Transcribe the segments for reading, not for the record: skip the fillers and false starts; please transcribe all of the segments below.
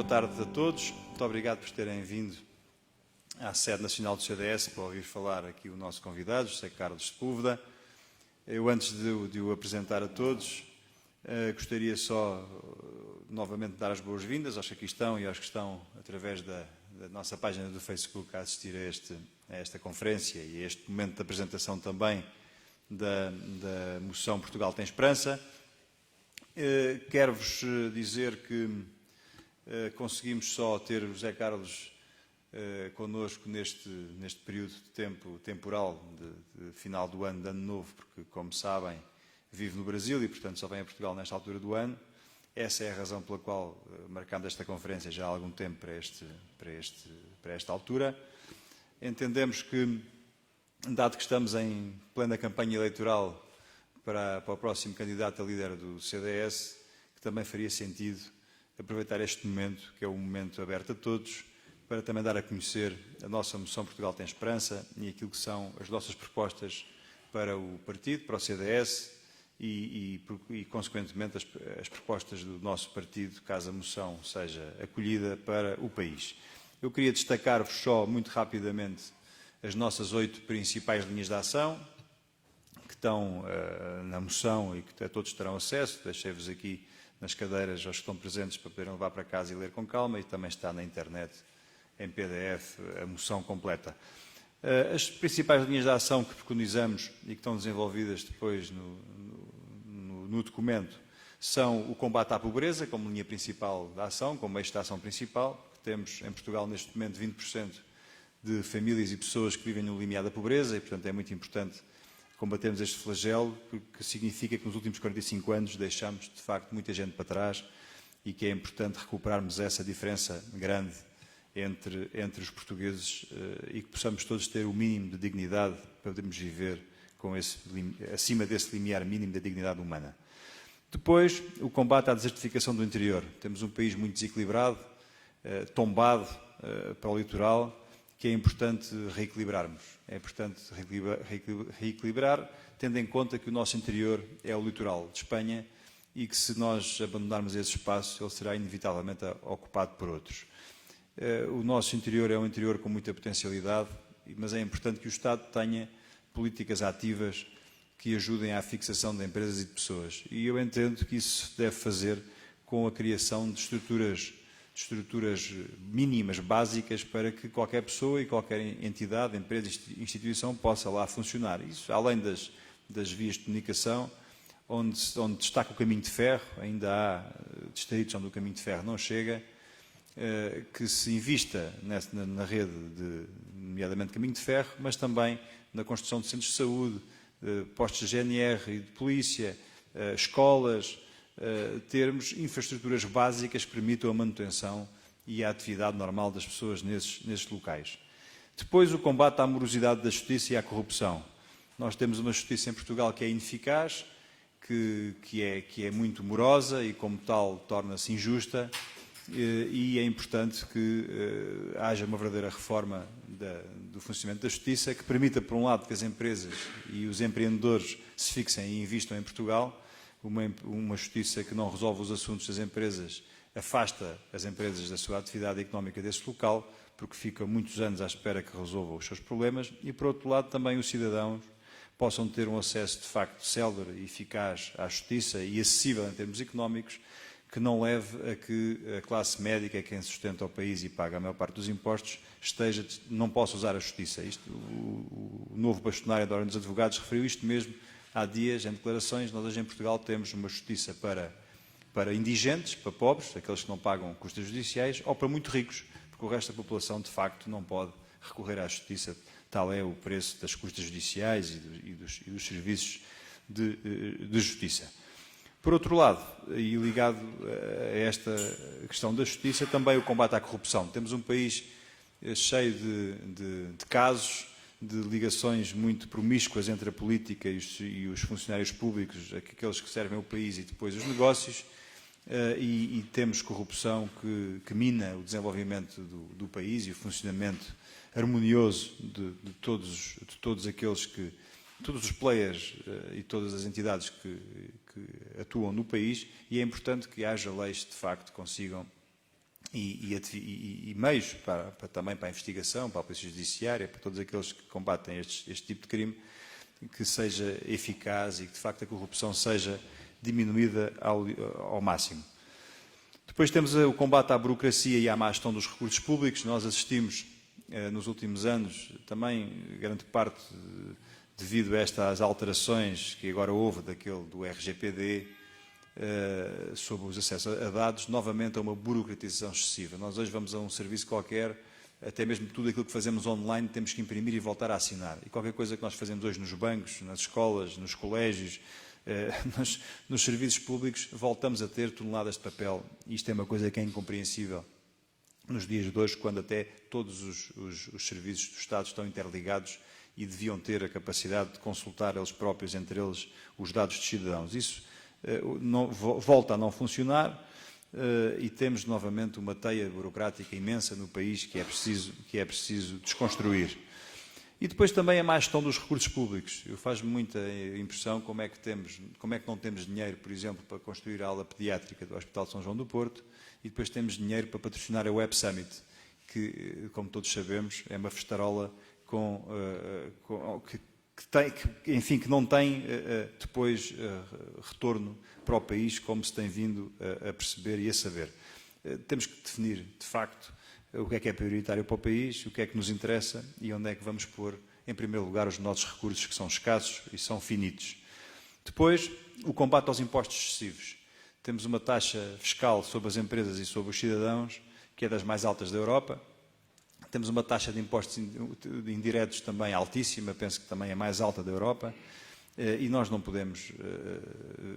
boa tarde a todos. Muito obrigado por terem vindo à sede nacional do CDS para ouvir falar aqui o nosso convidado, José Carlos Sepúlveda. Eu, antes de o apresentar a todos, gostaria só novamente de dar as boas-vindas aos que aqui estão e aos que estão através da nossa página do Facebook a assistir a esta conferência e a este momento de apresentação também da moção Portugal tem Esperança. Quero-vos dizer que conseguimos só ter o José Carlos connosco neste período de tempo temporal de final do ano, de ano novo, porque, como sabem, vive no Brasil e, portanto, só vem a Portugal nesta altura do ano. Essa é a razão pela qual marcamos esta conferência já há algum tempo para esta altura. Entendemos que, dado que estamos em plena campanha eleitoral para o próximo candidato a líder do CDS, que também faria sentido aproveitar este momento, que é um momento aberto a todos, para também dar a conhecer a nossa moção Portugal tem Esperança e aquilo que são as nossas propostas para o partido, para o CDS e consequentemente, as propostas do nosso partido, caso a moção seja acolhida para o país. Eu queria destacar-vos só, muito rapidamente, as nossas 8 principais linhas de ação, que estão na moção e que a todos terão acesso. Deixei-vos aqui nas cadeiras aos que estão presentes para poderem levar para casa e ler com calma, e também está na internet em PDF a moção completa. As principais linhas de ação que preconizamos e que estão desenvolvidas depois no documento são o combate à pobreza como linha principal da ação, como eixo de ação principal. Temos em Portugal neste momento 20% de famílias e pessoas que vivem no limiar da pobreza e, portanto, é muito importante combatermos este flagelo, porque significa que nos últimos 45 anos deixamos, de facto, muita gente para trás e que é importante recuperarmos essa diferença grande entre os portugueses e que possamos todos ter o mínimo de dignidade para podermos viver acima desse limiar mínimo da dignidade humana. Depois, o combate à desertificação do interior. Temos um país muito desequilibrado, tombado para o litoral, que é importante reequilibrarmos. É importante reequilibrar, tendo em conta que o nosso interior é o litoral de Espanha e que, se nós abandonarmos esse espaço, ele será inevitavelmente ocupado por outros. O nosso interior é um interior com muita potencialidade, mas é importante que o Estado tenha políticas ativas que ajudem à fixação de empresas e de pessoas. E eu entendo que isso se deve fazer com a criação de estruturas mínimas, básicas, para que qualquer pessoa e qualquer entidade, empresa e instituição possa lá funcionar. Isso, além das vias de comunicação, onde destaca o caminho de ferro, ainda há distritos onde o caminho de ferro não chega, que se invista na rede, nomeadamente caminho de ferro, mas também na construção de centros de saúde, postos de GNR e de polícia, escolas, termos infraestruturas básicas que permitam a manutenção e a atividade normal das pessoas nesses locais. Depois, o combate à morosidade da justiça e à corrupção. Nós temos uma justiça em Portugal que é ineficaz, que é muito morosa e, como tal, torna-se injusta, e é importante que haja uma verdadeira reforma do funcionamento da justiça que permita, por um lado, que as empresas e os empreendedores se fixem e invistam em Portugal. Uma justiça que não resolve os assuntos das empresas afasta as empresas da sua atividade económica desse local, porque ficam muitos anos à espera que resolvam os seus problemas, e, por outro lado, também os cidadãos possam ter um acesso, de facto, célere e eficaz à justiça e acessível em termos económicos, que não leve a que a classe médica, quem sustenta o país e paga a maior parte dos impostos, não possa usar a justiça. O novo bastonário da Ordem dos Advogados referiu isto mesmo há dias, em declarações. Nós hoje em Portugal temos uma justiça para indigentes, para pobres, aqueles que não pagam custas judiciais, ou para muito ricos, porque o resto da população, de facto, não pode recorrer à justiça. Tal é o preço das custas judiciais e dos serviços de justiça. Por outro lado, e ligado a esta questão da justiça, também o combate à corrupção. Temos um país cheio de casos, de ligações muito promíscuas entre a política e os funcionários públicos, aqueles que servem o país e depois os negócios, e temos corrupção que mina o desenvolvimento do país e o funcionamento harmonioso de todos os players e todas as entidades que atuam no país, e é importante que haja leis que, de facto, consigam e meios também para a investigação, para a polícia judiciária, para todos aqueles que combatem este tipo de crime, que seja eficaz e que de facto a corrupção seja diminuída ao máximo. Depois temos o combate à burocracia e à má gestão dos recursos públicos. Nós assistimos nos últimos anos, também grande parte devido a estas alterações que agora houve do RGPD, sobre os acessos a dados, novamente a uma burocratização excessiva. Nós hoje vamos a um serviço qualquer, até mesmo tudo aquilo que fazemos online temos que imprimir e voltar a assinar. E qualquer coisa que nós fazemos hoje nos bancos, nas escolas, nos colégios, nos serviços públicos, voltamos a ter toneladas de papel. Isto é uma coisa que é incompreensível nos dias de hoje, quando até todos os serviços do Estado estão interligados e deviam ter a capacidade de consultar eles próprios, entre eles, os dados dos cidadãos. Isso volta a não funcionar e temos novamente uma teia burocrática imensa no país que é preciso desconstruir. E depois também a má gestão dos recursos públicos. Faz-me muita impressão como é que não temos dinheiro, por exemplo, para construir a ala pediátrica do Hospital de São João do Porto e depois temos dinheiro para patrocinar a Web Summit, que, como todos sabemos, é uma festarola que não tem depois retorno para o país, como se tem vindo a perceber e a saber. Temos que definir, de facto, o que é prioritário para o país, o que é que nos interessa e onde é que vamos pôr, em primeiro lugar, os nossos recursos, que são escassos e são finitos. Depois, o combate aos impostos excessivos. Temos uma taxa fiscal sobre as empresas e sobre os cidadãos, que é das mais altas da Europa. Temos uma taxa de impostos indiretos também altíssima, penso que também é a mais alta da Europa, e nós não podemos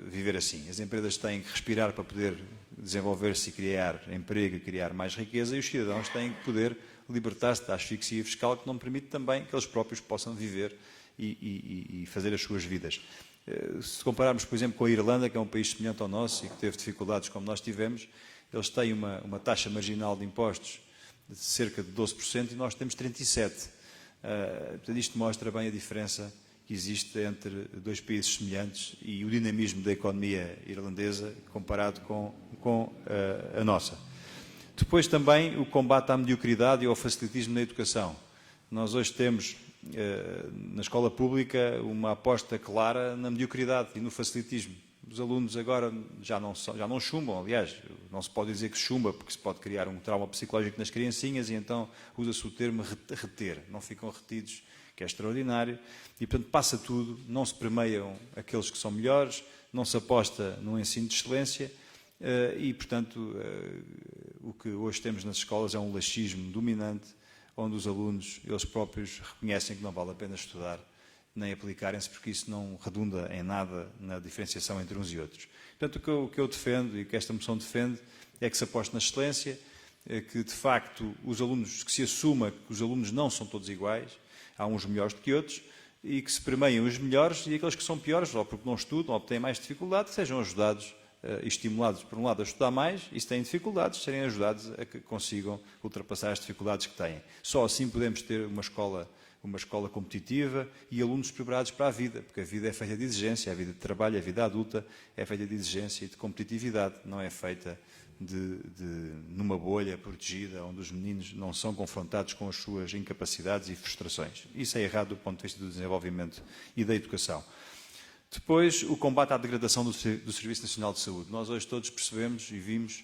viver assim. As empresas têm que respirar para poder desenvolver-se e criar emprego e criar mais riqueza, e os cidadãos têm que poder libertar-se da asfixia fiscal, que não permite também que eles próprios possam viver e fazer as suas vidas. Se compararmos, por exemplo, com a Irlanda, que é um país semelhante ao nosso e que teve dificuldades como nós tivemos, eles têm uma taxa marginal de impostos de cerca de 12% e nós temos 37%. Portanto, isto mostra bem a diferença que existe entre dois países semelhantes e o dinamismo da economia irlandesa comparado com a nossa. Depois também o combate à mediocridade e ao facilitismo na educação. Nós hoje temos na escola pública uma aposta clara na mediocridade e no facilitismo. Os alunos agora já não chumbam, aliás, não se pode dizer que chumba, porque se pode criar um trauma psicológico nas criancinhas e então usa-se o termo reter, não ficam retidos, que é extraordinário, e portanto passa tudo, não se premiam aqueles que são melhores, não se aposta no ensino de excelência e portanto o que hoje temos nas escolas é um laxismo dominante, onde os alunos, eles próprios, reconhecem que não vale a pena estudar, nem aplicarem-se, porque isso não redunda em nada na diferenciação entre uns e outros. Portanto, o que eu defendo e o que esta moção defende é que se aposte na excelência, que de facto que se assuma que os alunos não são todos iguais, há uns melhores do que outros, e que se premiem os melhores e aqueles que são piores, ou porque não estudam, ou porque têm mais dificuldade, sejam ajudados e estimulados, por um lado, a estudar mais, e se têm dificuldades, serem ajudados a que consigam ultrapassar as dificuldades que têm. Só assim podemos ter uma escola competitiva e alunos preparados para a vida, porque a vida é feita de exigência, a vida de trabalho, a vida adulta é feita de exigência e de competitividade, não é feita numa bolha protegida, onde os meninos não são confrontados com as suas incapacidades e frustrações. Isso é errado do ponto de vista do desenvolvimento e da educação. Depois, o combate à degradação do Serviço Nacional de Saúde. Nós hoje todos percebemos e vimos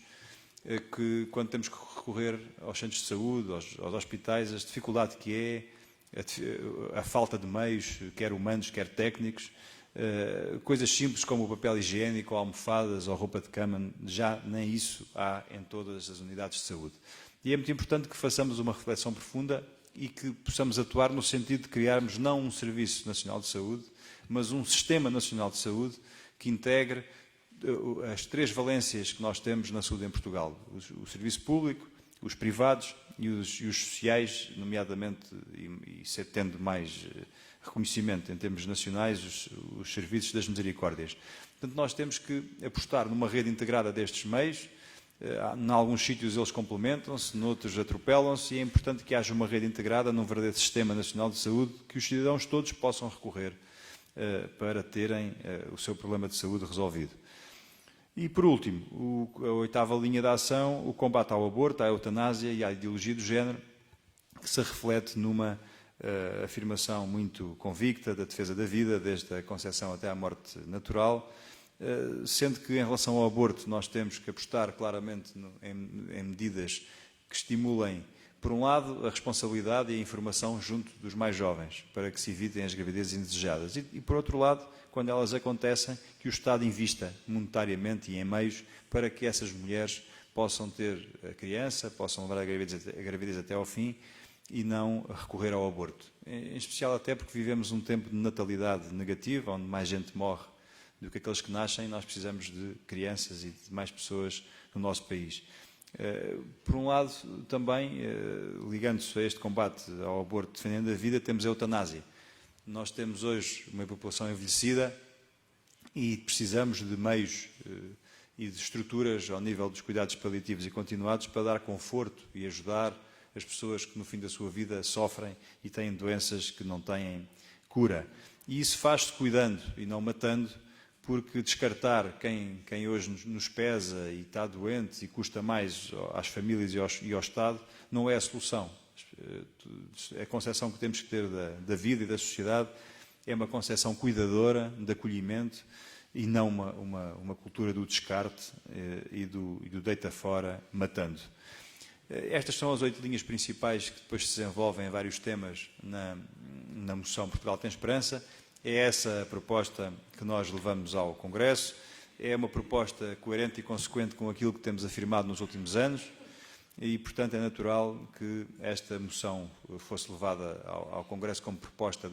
que quando temos que recorrer aos centros de saúde, aos hospitais, a dificuldade que é, a falta de meios, quer humanos, quer técnicos, coisas simples como o papel higiênico, almofadas ou roupa de cama, já nem isso há em todas as unidades de saúde. E é muito importante que façamos uma reflexão profunda e que possamos atuar no sentido de criarmos não um Serviço Nacional de Saúde, mas um Sistema Nacional de Saúde que integre as três valências que nós temos na saúde em Portugal. O serviço público, os privados e os sociais, nomeadamente, e tendo mais reconhecimento em termos nacionais, os serviços das misericórdias. Portanto, nós temos que apostar numa rede integrada destes meios. Em alguns sítios eles complementam-se, noutros atropelam-se, e é importante que haja uma rede integrada num verdadeiro Sistema Nacional de Saúde, que os cidadãos todos possam recorrer para terem o seu problema de saúde resolvido. E, por último, a 8ª linha de ação, o combate ao aborto, à eutanásia e à ideologia do género, que se reflete numa afirmação muito convicta da defesa da vida, desde a concepção até à morte natural, sendo que, em relação ao aborto, nós temos que apostar claramente em medidas que estimulem, por um lado, a responsabilidade e a informação junto dos mais jovens, para que se evitem as gravidezes indesejadas. E por outro lado, quando elas acontecem, que o Estado invista monetariamente e em meios para que essas mulheres possam ter a criança, possam levar a gravidez até ao fim e não recorrer ao aborto. Em especial até porque vivemos um tempo de natalidade negativa, onde mais gente morre do que aqueles que nascem, e nós precisamos de crianças e de mais pessoas no nosso país. Por um lado, também, ligando-se a este combate ao aborto defendendo a vida, temos a eutanásia. Nós temos hoje uma população envelhecida e precisamos de meios e de estruturas ao nível dos cuidados paliativos e continuados para dar conforto e ajudar as pessoas que no fim da sua vida sofrem e têm doenças que não têm cura. E isso faz-se cuidando e não matando, porque descartar quem hoje nos pesa e está doente e custa mais às famílias e ao Estado não é a solução. A concepção que temos que ter da vida e da sociedade é uma concepção cuidadora, de acolhimento, e não uma cultura do descarte e do deita fora matando. Estas são as 8 linhas principais que depois se desenvolvem em vários temas na moção Portugal tem Esperança. É essa a proposta que nós levamos ao Congresso. É uma proposta coerente e consequente com aquilo que temos afirmado nos últimos anos e, portanto, é natural que esta moção fosse levada ao Congresso como proposta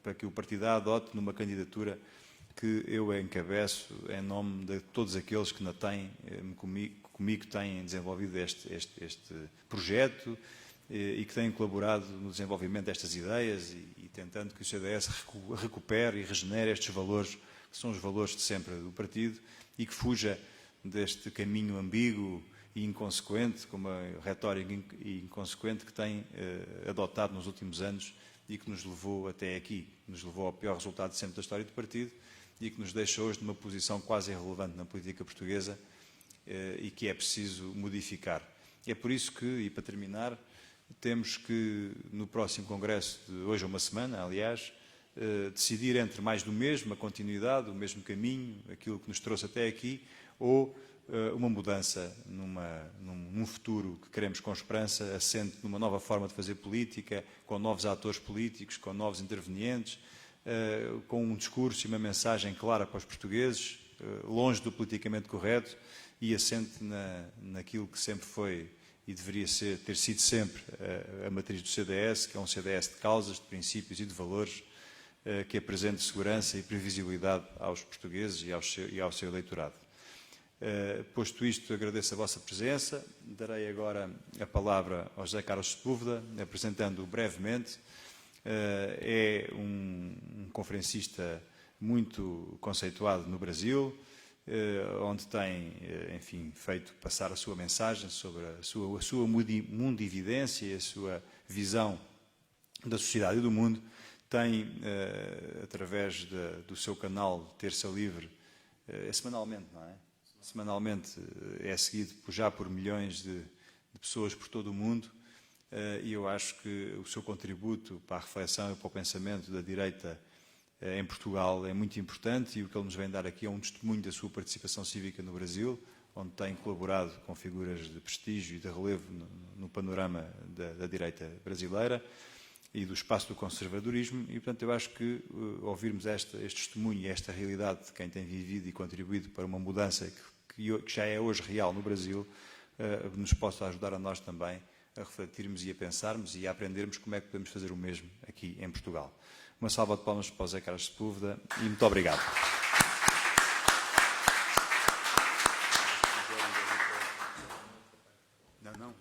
para que o partido a adote numa candidatura que eu encabeço em nome de todos aqueles que comigo têm desenvolvido este projeto e que têm colaborado no desenvolvimento destas ideias e tentando que o CDS recupere e regenere estes valores, que são os valores de sempre do partido, e que fuja deste caminho ambíguo e inconsequente, com uma retórica inconsequente que tem adotado nos últimos anos e que nos levou até aqui, nos levou ao pior resultado de sempre da história do partido e que nos deixa hoje numa posição quase irrelevante na política portuguesa e que é preciso modificar. É por isso que, e para terminar, temos que, no próximo Congresso, de hoje a uma semana, aliás, decidir entre mais do mesmo, a continuidade, o mesmo caminho, aquilo que nos trouxe até aqui, ou uma mudança num futuro que queremos com esperança, assente numa nova forma de fazer política, com novos atores políticos, com novos intervenientes, com um discurso e uma mensagem clara para os portugueses, longe do politicamente correto e assente naquilo que sempre foi e deveria ter sido sempre a matriz do CDS, que é um CDS de causas, de princípios e de valores, que apresente segurança e previsibilidade aos portugueses e ao seu eleitorado. Posto isto, agradeço a vossa presença. Darei agora a palavra ao José Carlos Sepúlveda, apresentando-o brevemente. É um conferencista muito conceituado no Brasil, onde tem, enfim, feito passar a sua mensagem sobre a sua mundividência e a sua visão da sociedade e do mundo. Tem, através do seu canal Terça Livre, semanalmente, não é? Semanalmente é seguido já por milhões de pessoas por todo o mundo e eu acho que o seu contributo para a reflexão e para o pensamento da direita em Portugal é muito importante e o que ele nos vem dar aqui é um testemunho da sua participação cívica no Brasil, onde tem colaborado com figuras de prestígio e de relevo no panorama da direita brasileira e do espaço do conservadorismo e, portanto, eu acho que ouvirmos este testemunho e esta realidade de quem tem vivido e contribuído para uma mudança que já é hoje real no Brasil, nos possa ajudar a nós também a refletirmos e a pensarmos e a aprendermos como é que podemos fazer o mesmo aqui em Portugal. Uma salva de palmas para o José Carlos Sepúlveda e muito obrigado. Não.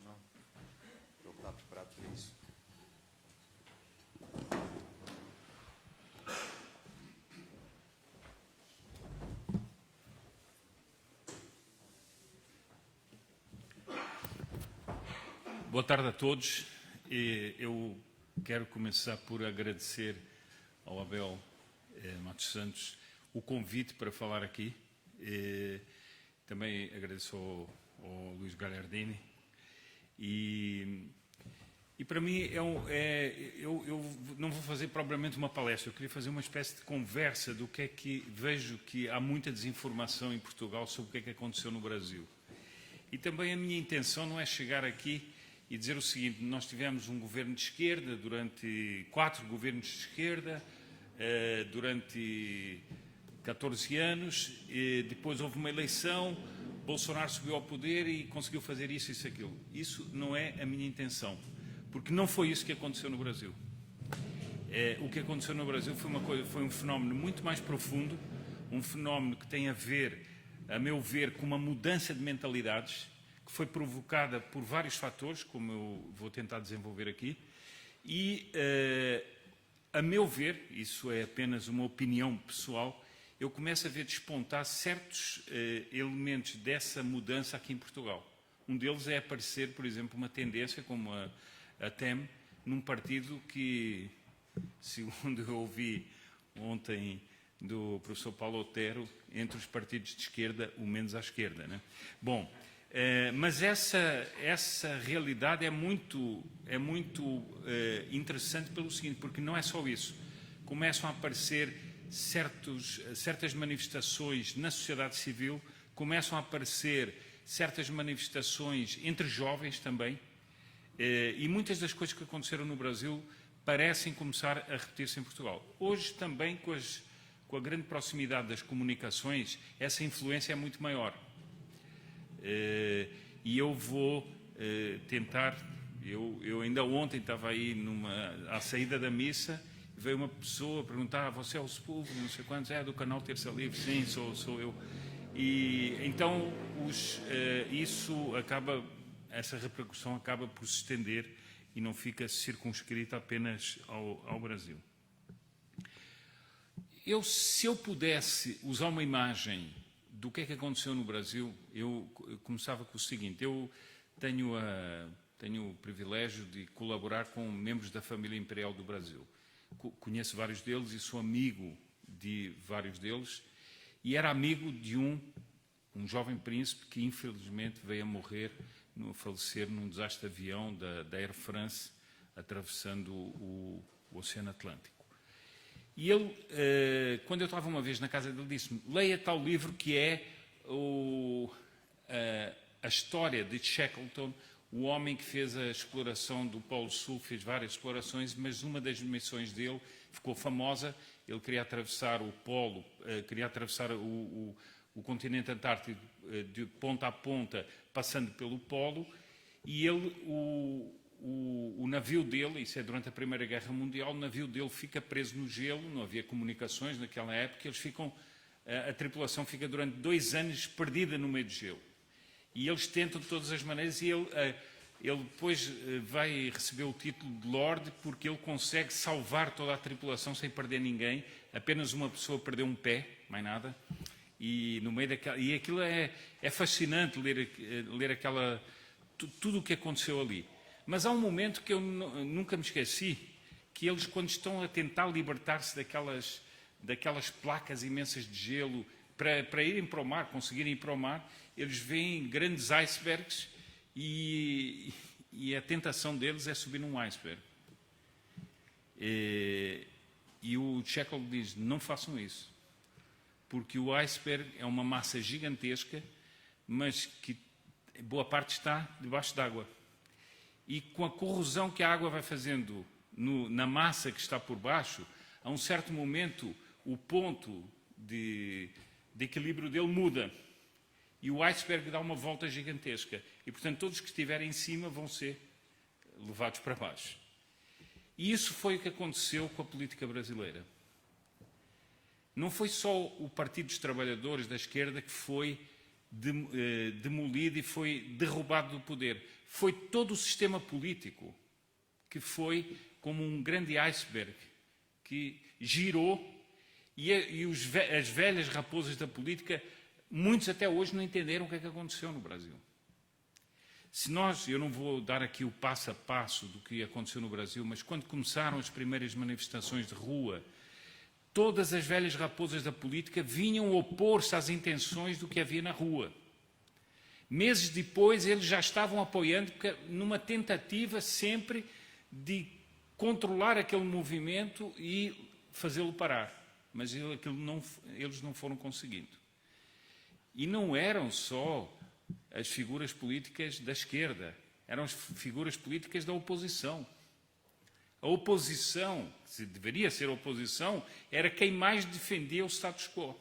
Ele está preparado para isso. Boa tarde a todos. Eu quero começar por agradecer ao Abel Matos Santos o convite para falar aqui. Também agradeço ao Luís Gagliardini. E para mim, eu não vou fazer propriamente uma palestra, eu queria fazer uma espécie de conversa do que é que vejo que há muita desinformação em Portugal sobre o que é que aconteceu no Brasil. E também a minha intenção não é chegar aqui e dizer o seguinte: nós tivemos um governo de esquerda, durante 4 governos de esquerda, durante 14 anos, e depois houve uma eleição, Bolsonaro subiu ao poder e conseguiu fazer isso, isso, aquilo. Isso não é a minha intenção, porque não foi isso que aconteceu no Brasil. O que aconteceu no Brasil foi um fenómeno muito mais profundo, um fenómeno que tem a ver, a meu ver, com uma mudança de mentalidades, que foi provocada por vários fatores, como eu vou tentar desenvolver aqui, e, a meu ver, isso é apenas uma opinião pessoal, eu começo a ver despontar certos elementos dessa mudança aqui em Portugal. Um deles é aparecer, por exemplo, uma tendência como a TEM, num partido que, segundo eu ouvi ontem do professor Paulo Otero, entre os partidos de esquerda, o menos à esquerda, né? Bom, mas essa realidade é muito interessante pelo seguinte, porque não é só isso. Começam a aparecer certas manifestações na sociedade civil, começam a aparecer certas manifestações entre jovens também, e muitas das coisas que aconteceram no Brasil parecem começar a repetir-se em Portugal. Hoje também, com a grande proximidade das comunicações, essa influência é muito maior. E eu vou tentar, eu ainda ontem estava aí à saída da missa, veio uma pessoa perguntar: você é o Sepúlveda, não sei quantos, do canal Terça Livre? Sim, sou eu. E então essa repercussão acaba por se estender e não fica circunscrita apenas ao Brasil. Se eu pudesse usar uma imagem do que é que aconteceu no Brasil, eu começava com o seguinte: eu tenho o privilégio de colaborar com membros da família imperial do Brasil. Conheço vários deles e sou amigo de vários deles, e era amigo de um jovem príncipe que infelizmente veio a falecer num desastre de avião da Air France, atravessando o Oceano Atlântico. E ele, quando eu estava uma vez na casa dele, disse-me: leia tal livro que é a história de Shackleton, o homem que fez a exploração do Polo Sul, fez várias explorações, mas uma das missões dele ficou famosa. Ele queria atravessar o Polo, queria atravessar o continente antártico de ponta a ponta, passando pelo Polo, e ele, o navio dele, isso é durante a Primeira Guerra Mundial, o navio dele fica preso no gelo, não havia comunicações naquela época, a tripulação fica durante 2 anos perdida no meio do gelo. E eles tentam de todas as maneiras, e ele depois vai receber o título de Lord, porque ele consegue salvar toda a tripulação sem perder ninguém. Apenas uma pessoa perdeu um pé, mais nada. E no meio e aquilo é fascinante ler tudo o que aconteceu ali. Mas há um momento que eu nunca me esqueci, que eles, quando estão a tentar libertar-se daquelas placas imensas de gelo para irem para o mar, conseguirem ir para o mar, eles veem grandes icebergs e a tentação deles é subir num iceberg. E o Shackleton diz: não façam isso, porque o iceberg é uma massa gigantesca, mas que boa parte está debaixo d'água. E com a corrosão que a água vai fazendo na massa que está por baixo, a um certo momento o ponto de equilíbrio dele muda. E o iceberg dá uma volta gigantesca. E, portanto, todos que estiverem em cima vão ser levados para baixo. E isso foi o que aconteceu com a política brasileira. Não foi só o Partido dos Trabalhadores da esquerda que foi demolido e foi derrubado do poder. Foi todo o sistema político que foi como um grande iceberg que girou, e as velhas raposas da política, muitos até hoje não entenderam o que é que aconteceu no Brasil. Eu não vou dar aqui o passo a passo do que aconteceu no Brasil, mas quando começaram as primeiras manifestações de rua, todas as velhas raposas da política vinham opor-se às intenções do que havia na rua. Meses depois, eles já estavam apoiando, numa tentativa sempre de controlar aquele movimento e fazê-lo parar. Mas eles não foram conseguindo. E não eram só as figuras políticas da esquerda, eram as figuras políticas da oposição. A oposição, se deveria ser a oposição, era quem mais defendia o status quo.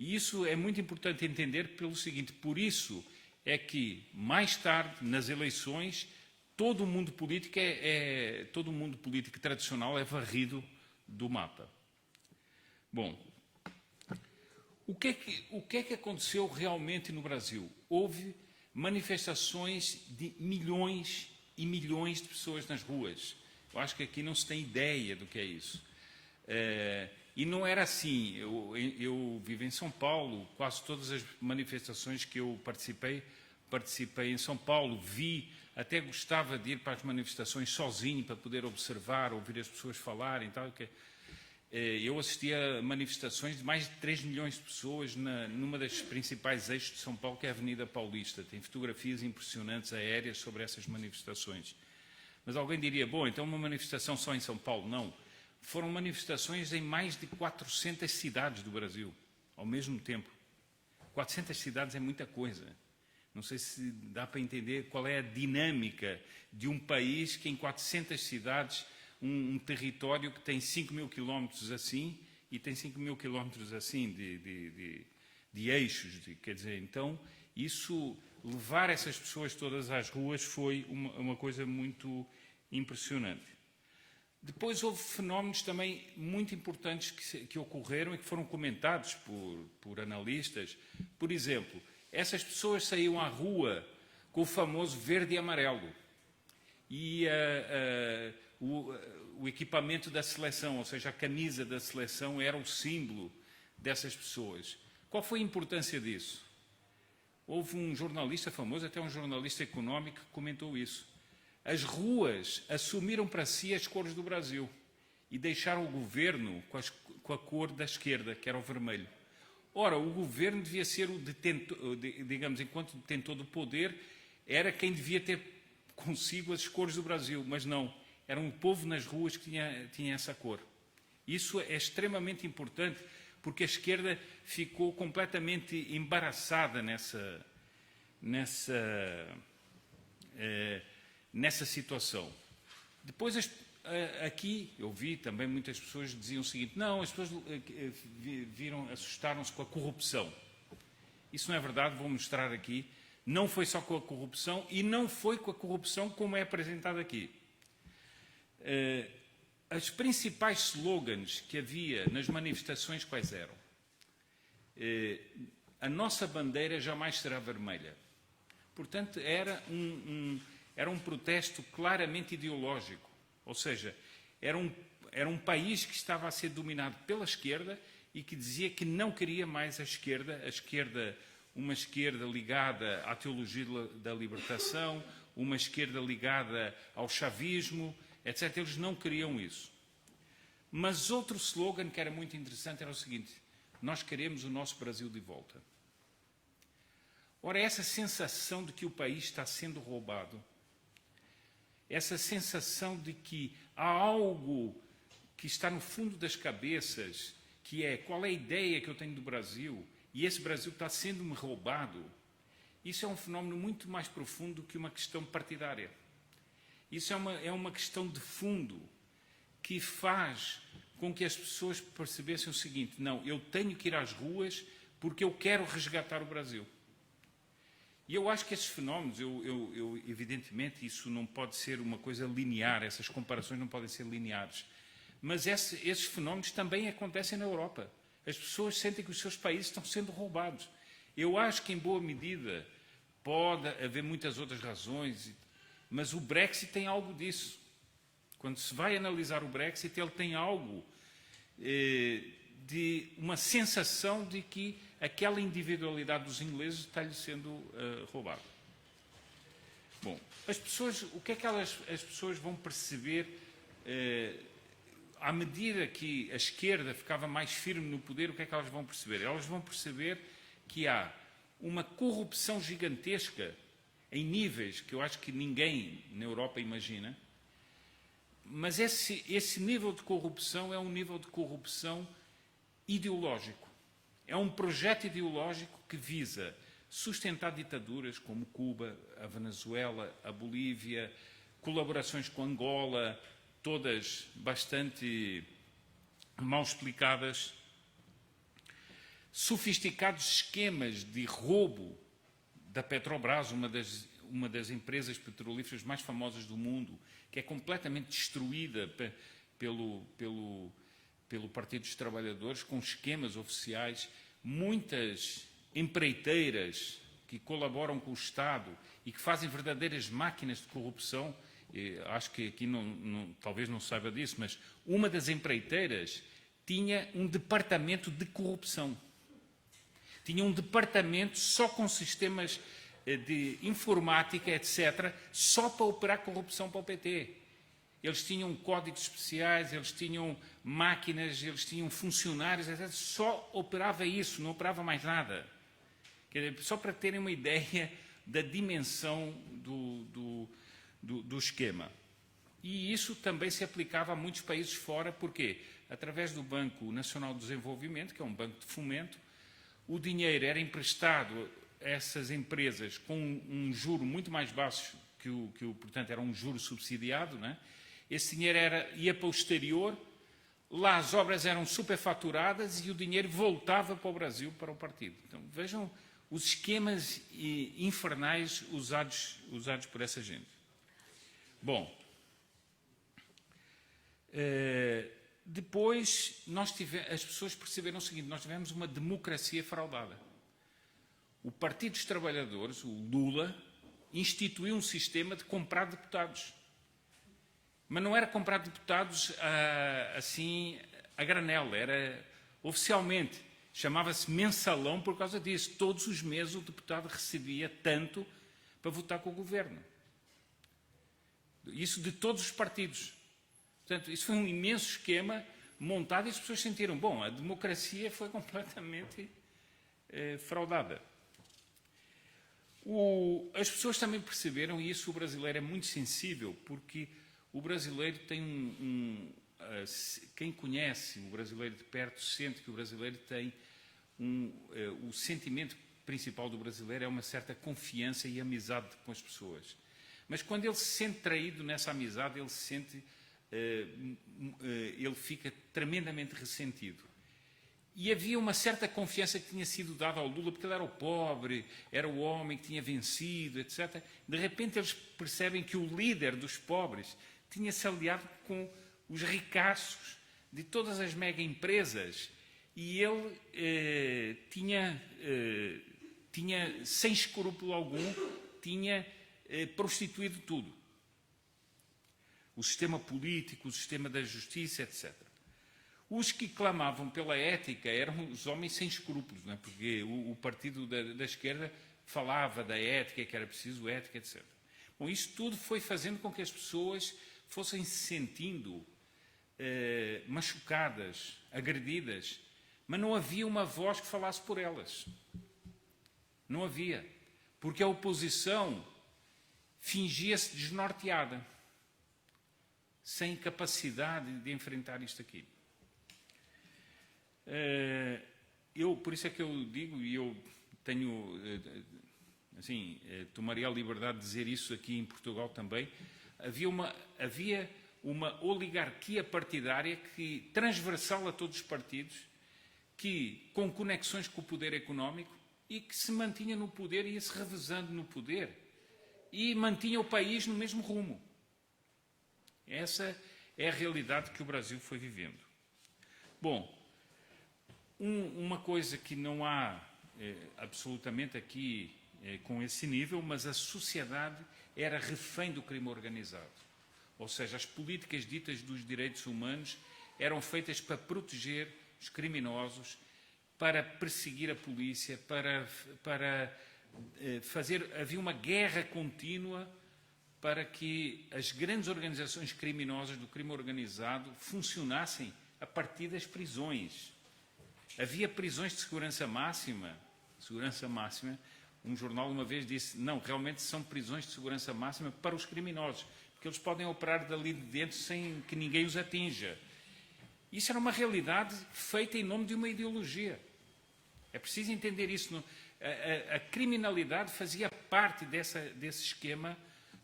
E isso é muito importante entender pelo seguinte: por isso é que, mais tarde, nas eleições, todo o mundo político tradicional é varrido do mapa. Bom, o que é que aconteceu realmente no Brasil? Houve manifestações de milhões e milhões de pessoas nas ruas. Eu acho que aqui não se tem ideia do que é isso. E não era assim. Eu vivo em São Paulo, quase todas as manifestações que eu participei em São Paulo, até gostava de ir para as manifestações sozinho, para poder observar, ouvir as pessoas falarem e tal. Eu assisti a manifestações de mais de 3 milhões de pessoas numa das principais eixos de São Paulo, que é a Avenida Paulista. Tem fotografias impressionantes aéreas sobre essas manifestações. Mas alguém diria, bom, então uma manifestação só em São Paulo? Não. Foram manifestações em mais de 400 cidades do Brasil, ao mesmo tempo. 400 cidades é muita coisa. Não sei se dá para entender qual é a dinâmica de um país que em 400 cidades, um território que tem 5 mil quilómetros assim e tem 5 mil quilómetros assim de eixos. Quer dizer, então, levar essas pessoas todas às ruas foi uma coisa muito impressionante. Depois houve fenómenos também muito importantes que ocorreram e que foram comentados por analistas. Por exemplo, essas pessoas saíam à rua com o famoso verde e amarelo. E o equipamento da seleção, ou seja, a camisa da seleção, era o símbolo dessas pessoas. Qual foi a importância disso? Houve um jornalista famoso, até um jornalista económico, que comentou isso. As ruas assumiram para si as cores do Brasil e deixaram o governo com a cor da esquerda, que era o vermelho. Ora, o governo devia ser o detentor, digamos, enquanto detentor do poder, era quem devia ter consigo as cores do Brasil, mas não. Era um povo nas ruas que tinha essa cor. Isso é extremamente importante, porque a esquerda ficou completamente embaraçada nessa situação. Depois, aqui, eu vi também muitas pessoas diziam o seguinte, não, as pessoas assustaram-se com a corrupção. Isso não é verdade, vou mostrar aqui. Não foi só com a corrupção e não foi com a corrupção como é apresentado aqui. As principais slogans que havia nas manifestações quais eram? A nossa bandeira jamais será vermelha. Portanto, era um protesto claramente ideológico. Ou seja, era um país que estava a ser dominado pela esquerda e que dizia que não queria mais a esquerda, uma esquerda ligada à teologia da libertação, uma esquerda ligada ao chavismo, etc. Eles não queriam isso. Mas outro slogan que era muito interessante era o seguinte: nós queremos o nosso Brasil de volta. Ora, essa sensação de que o país está sendo roubado, essa sensação de que há algo que está no fundo das cabeças, que é qual é a ideia que eu tenho do Brasil, e esse Brasil está sendo-me roubado, isso é um fenómeno muito mais profundo que uma questão partidária. Isso é uma questão de fundo que faz com que as pessoas percebessem o seguinte: não, eu tenho que ir às ruas porque eu quero resgatar o Brasil. E eu acho que esses fenómenos, evidentemente, isso não pode ser uma coisa linear, essas comparações não podem ser lineares. Mas esses fenómenos também acontecem na Europa. As pessoas sentem que os seus países estão sendo roubados. Eu acho que, em boa medida, pode haver muitas outras razões, mas o Brexit tem algo disso. Quando se vai analisar o Brexit, ele tem algo de uma sensação de que aquela individualidade dos ingleses está-lhe sendo roubada. Bom, o que é que as pessoas vão perceber à medida que a esquerda ficava mais firme no poder? O que é que elas vão perceber? Elas vão perceber que há uma corrupção gigantesca em níveis que eu acho que ninguém na Europa imagina, mas esse nível de corrupção é um nível de corrupção ideológico. É um projeto ideológico que visa sustentar ditaduras como Cuba, a Venezuela, a Bolívia, colaborações com Angola, todas bastante mal explicadas, sofisticados esquemas de roubo da Petrobras, uma das empresas petrolíferas mais famosas do mundo, que é completamente destruída pelo Partido dos Trabalhadores, com esquemas oficiais, muitas empreiteiras que colaboram com o Estado e que fazem verdadeiras máquinas de corrupção. Acho que aqui talvez não saiba disso, mas uma das empreiteiras tinha um departamento de corrupção. Tinha um departamento só com sistemas de informática, etc., só para operar corrupção para o PT. Eles tinham códigos especiais, eles tinham máquinas, eles tinham funcionários, etc. Só operava isso, não operava mais nada. Quer dizer, só para terem uma ideia da dimensão do esquema. E isso também se aplicava a muitos países fora, porque através do Banco Nacional de Desenvolvimento, que é um banco de fomento, o dinheiro era emprestado a essas empresas com um juro muito mais baixo portanto, era um juro subsidiado, né? Esse dinheiro ia para o exterior, lá as obras eram superfaturadas e o dinheiro voltava para o Brasil, para o partido. Então, vejam os esquemas infernais usados por essa gente. Bom, depois as pessoas perceberam o seguinte: nós tivemos uma democracia fraudada. O Partido dos Trabalhadores, o Lula, instituiu um sistema de comprar deputados. Mas não era comprar deputados assim a granel, era oficialmente. Chamava-se mensalão por causa disso. Todos os meses o deputado recebia tanto para votar com o governo. Isso de todos os partidos. Portanto, isso foi um imenso esquema montado e as pessoas sentiram, bom, a democracia foi completamente fraudada. As pessoas também perceberam, e isso o brasileiro é muito sensível, porque o brasileiro tem quem conhece o brasileiro de perto sente que o brasileiro tem o sentimento principal do brasileiro é uma certa confiança e amizade com as pessoas. Mas quando ele se sente traído nessa amizade, ele fica tremendamente ressentido. E havia uma certa confiança que tinha sido dada ao Lula, porque ele era o pobre, era o homem que tinha vencido, etc. De repente eles percebem que o líder dos pobres tinha-se aliado com os ricaços de todas as mega empresas e ele tinha, sem escrúpulo algum, tinha prostituído tudo. O sistema político, o sistema da justiça, etc. Os que clamavam pela ética eram os homens sem escrúpulos, não é? Porque o partido da esquerda falava da ética, que era preciso ética, etc. Bom, isso tudo foi fazendo com que as pessoas fossem se sentindo machucadas, agredidas, mas não havia uma voz que falasse por elas. Não havia. Porque a oposição fingia-se desnorteada, sem capacidade de enfrentar isto aqui. Por isso é que eu digo, e eu tenho, tomaria a liberdade de dizer isso aqui em Portugal também, havia uma oligarquia partidária transversal a todos os partidos, com conexões com o poder económico e que se mantinha no poder e ia-se revezando no poder e mantinha o país no mesmo rumo. Essa é a realidade que o Brasil foi vivendo. Bom, uma coisa que não há absolutamente aqui com esse nível, mas a sociedade era refém do crime organizado. Ou seja, as políticas ditas dos direitos humanos eram feitas para proteger os criminosos, para perseguir a polícia, para fazer... Havia uma guerra contínua para que as grandes organizações criminosas do crime organizado funcionassem a partir das prisões. Havia prisões de segurança máxima segurança máxima, um jornal uma vez disse, não, realmente são prisões de segurança máxima para os criminosos, porque eles podem operar dali de dentro sem que ninguém os atinja. Isso era uma realidade feita em nome de uma ideologia. É preciso entender isso. A criminalidade fazia parte desse esquema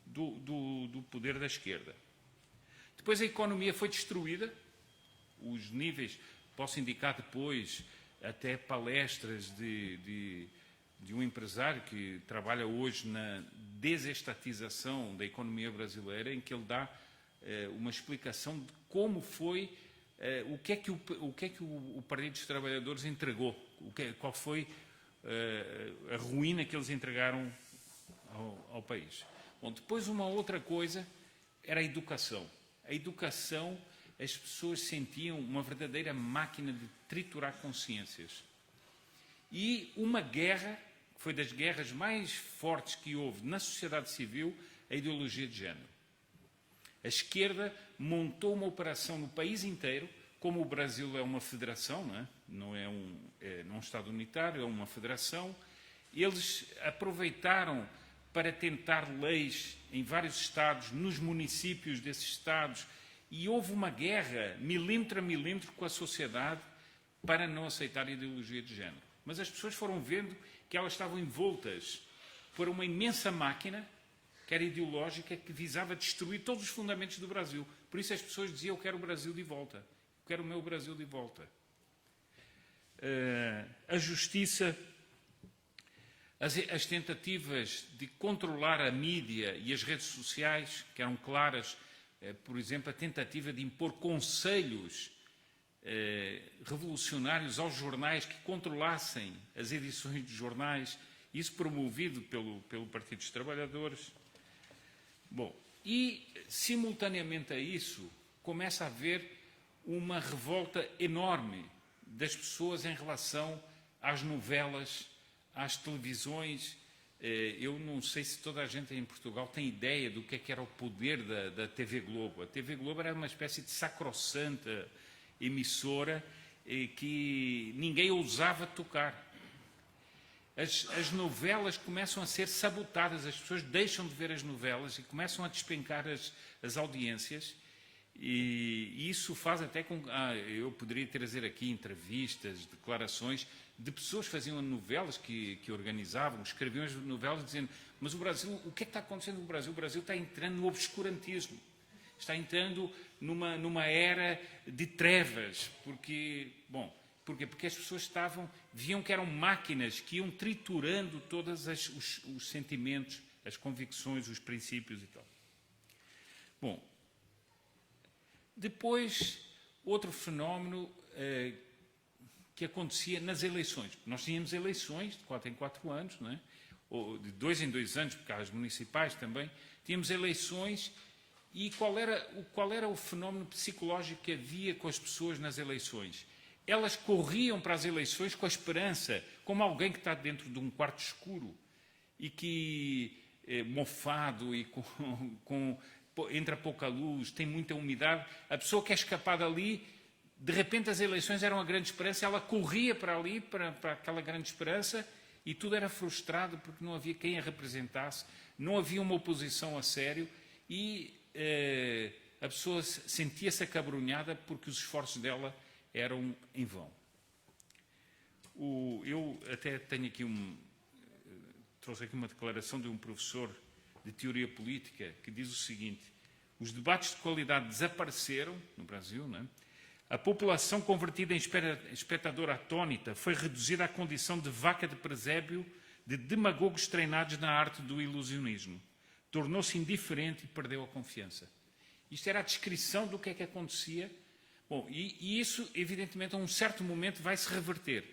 do poder da esquerda. Depois a economia foi destruída, os níveis, posso indicar depois até palestras de um empresário que trabalha hoje na desestatização da economia brasileira, em que ele dá uma explicação de como foi, o que é que o Partido dos Trabalhadores entregou, qual foi a ruína que eles entregaram ao país. Bom, depois uma outra coisa era a educação. A educação, as pessoas sentiam uma verdadeira máquina de triturar consciências. E uma guerra, que foi das guerras mais fortes que houve na sociedade civil, a ideologia de género. A esquerda montou uma operação no país inteiro, como o Brasil é uma federação, não é um Estado unitário, é uma federação, eles aproveitaram para tentar leis em vários estados, nos municípios desses estados, e houve uma guerra, milímetro a milímetro, com a sociedade para não aceitar a ideologia de género. Mas as pessoas foram vendo que elas estavam envoltas por uma imensa máquina, que era ideológica, que visava destruir todos os fundamentos do Brasil. Por isso as pessoas diziam, eu quero o Brasil de volta, eu quero o meu Brasil de volta. A justiça, as tentativas de controlar a mídia e as redes sociais, que eram claras, por exemplo, a tentativa de impor conselhos revolucionários aos jornais que controlassem as edições dos jornais, isso promovido pelo Partido dos Trabalhadores. Bom, e simultaneamente a isso começa a haver uma revolta enorme das pessoas em relação às novelas, às televisões. Eu não sei se toda a gente em Portugal tem ideia do que era o poder da TV Globo. A TV Globo era uma espécie de sacrossanta emissora que ninguém ousava tocar. As novelas começam a ser sabotadas, as pessoas deixam de ver as novelas e começam a despencar as audiências, e isso faz até com que eu poderia trazer aqui entrevistas, declarações de pessoas que faziam novelas, que organizavam, escreviam as novelas dizendo, mas o Brasil, o que é que está acontecendo no Brasil? O Brasil está entrando no obscurantismo, está entrando numa era de trevas, porque as pessoas viam que eram máquinas que iam triturando todos os sentimentos, as convicções, os princípios e tal. Bom, depois, outro fenómeno que acontecia nas eleições. Nós tínhamos eleições de 4 em 4 anos, não é? Ou de 2 em 2 anos, porque há as municipais também. Tínhamos eleições e qual era o fenómeno psicológico que havia com as pessoas nas eleições? Elas corriam para as eleições com a esperança, como alguém que está dentro de um quarto escuro e que, mofado e entra pouca luz, tem muita umidade, a pessoa quer escapar dali, de repente as eleições eram a grande esperança, ela corria para ali, para aquela grande esperança, e tudo era frustrado porque não havia quem a representasse, não havia uma oposição a sério, e a pessoa sentia-se acabrunhada porque os esforços dela eram em vão. Eu até tenho aqui trouxe aqui uma declaração de um professor de teoria política que diz o seguinte: os debates de qualidade desapareceram no Brasil, não é? A população convertida em espectadora atônita foi reduzida à condição de vaca de presépio de demagogos treinados na arte do ilusionismo. Tornou-se indiferente e perdeu a confiança. Isto era a descrição do que é que acontecia. Bom, e isso, evidentemente, a um certo momento vai se reverter.